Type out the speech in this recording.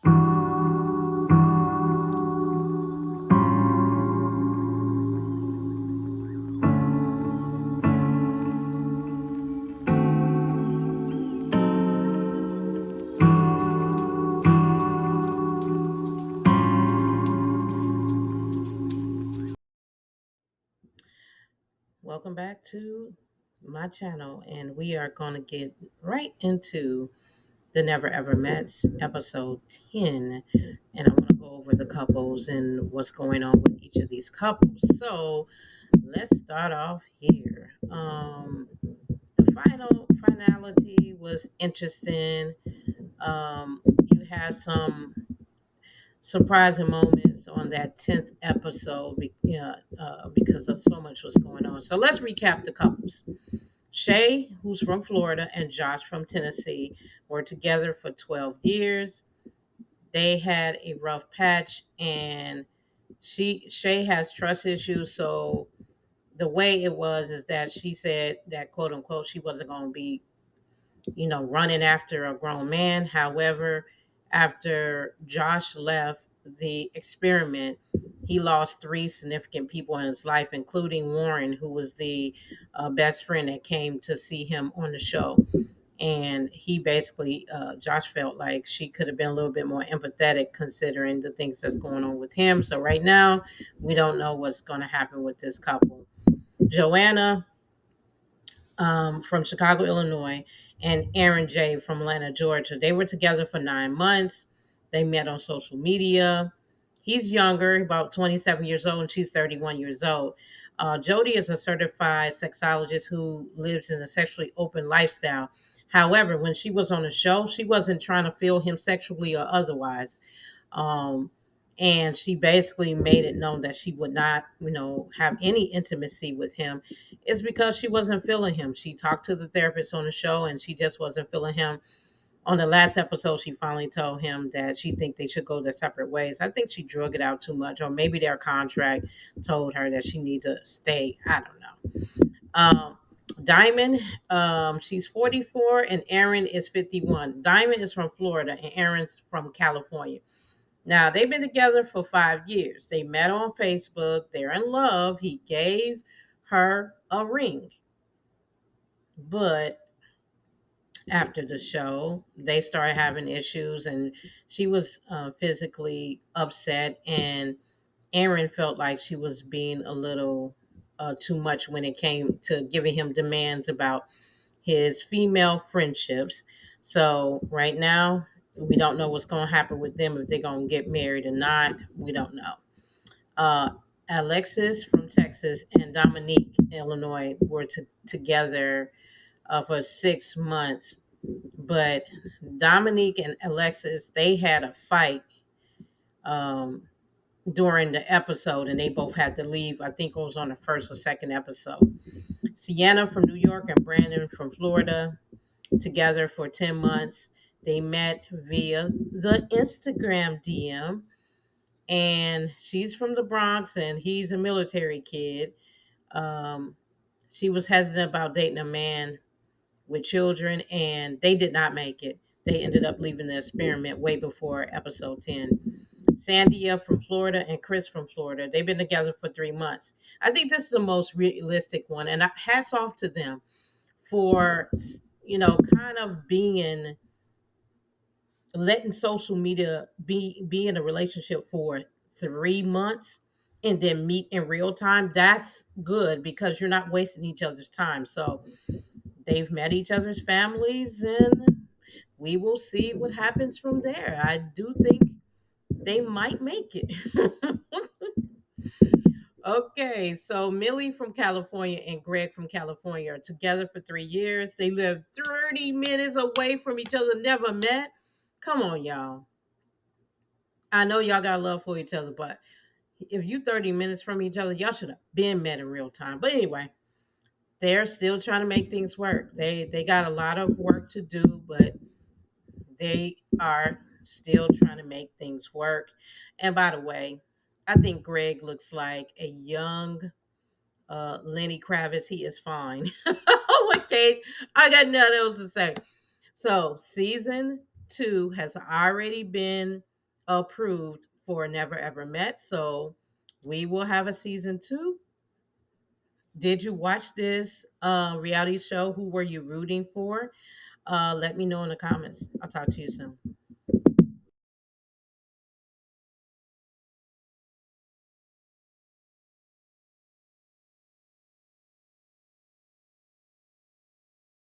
Welcome back to my channel, and we are going to get right into the Never Ever Mets, episode 10. And I'm going to go over the couples and what's going on with each of these couples. So let's start off here. The finality was interesting. You had some surprising moments on that 10th episode because of so much was going on. So let's recap the couples. Shay, who's from Florida, and Josh from Tennessee were together for 12 years. They had a rough patch, and Shay has trust issues. So the way it was is that she said that, quote unquote, she wasn't going to be running after a grown man. However, after Josh left the experiment, he lost three significant people in his life, including Warren, who was the best friend that came to see him on the show. And he basically, Josh felt like she could have been a little bit more empathetic considering the things that's going on with him. So right now, we don't know what's going to happen with this couple. Joanna from Chicago, Illinois, and Aaron J. from Atlanta, Georgia. They were together for 9 months. They met on social media. He's younger, about 27 years old, and she's 31 years old. Jody is a certified sexologist who lives in a sexually open lifestyle. However, when she was on the show, she wasn't trying to feel him sexually or otherwise. Um, and she basically made it known that she would not, have any intimacy with him. It's because she wasn't feeling him. She talked to the therapist on the show, and she just wasn't feeling him. On the last episode, she finally told him that she think they should go their separate ways. I think she drug it out too much, or maybe their contract told her that she need to stay. I don't know. Diamond, she's 44, and Aaron is 51. Diamond is from Florida, and Aaron's from California. Now, they've been together for 5 years. They met on Facebook. They're in love. He gave her a ring. But after the show, they started having issues, and she was physically upset. And Aaron felt like she was being a little too much when it came to giving him demands about his female friendships. So, right now, we don't know what's going to happen with them, if they're going to get married or not. We don't know. uh, Alexis from Texas and Dominique, Illinois, were together for 6 months. But Dominique and Alexis, they had a fight um, during the episode, and they both had to leave. I think it was on the first or second episode. Sienna from New York and Brandon from Florida, together for 10 months. They met via the Instagram DM, and she's from the Bronx and he's a military kid. Um, she was hesitant about dating a man with children, and they did not make it. They ended up leaving the experiment way before episode 10. Sandia from Florida and Chris from Florida, they've been together for 3 months. I think this is the most realistic one, and hats off to them for, kind of being letting social media be in a relationship for 3 months and then meet in real time. That's good because you're not wasting each other's time. So they've met each other's families, and we will see what happens from there. I do think they might make it. Okay, so Millie from California and Greg from California are together for 3 years. They live 30 minutes away from each other, never met. Come on, y'all. I know y'all got love for each other, but if you 30 minutes from each other, y'all should have been met in real time. But anyway, they're still trying to make things work. They got a lot of work to do, but they are still trying to make things work. And by the way, I think Greg looks like a young Lenny Kravitz. He is fine. Okay, I got nothing else to say. So, season 2 has already been approved for Never Ever Met. So we will have a season 2. Did you watch this reality show? Who were you rooting for? Let me know in the comments. I'll talk to you soon.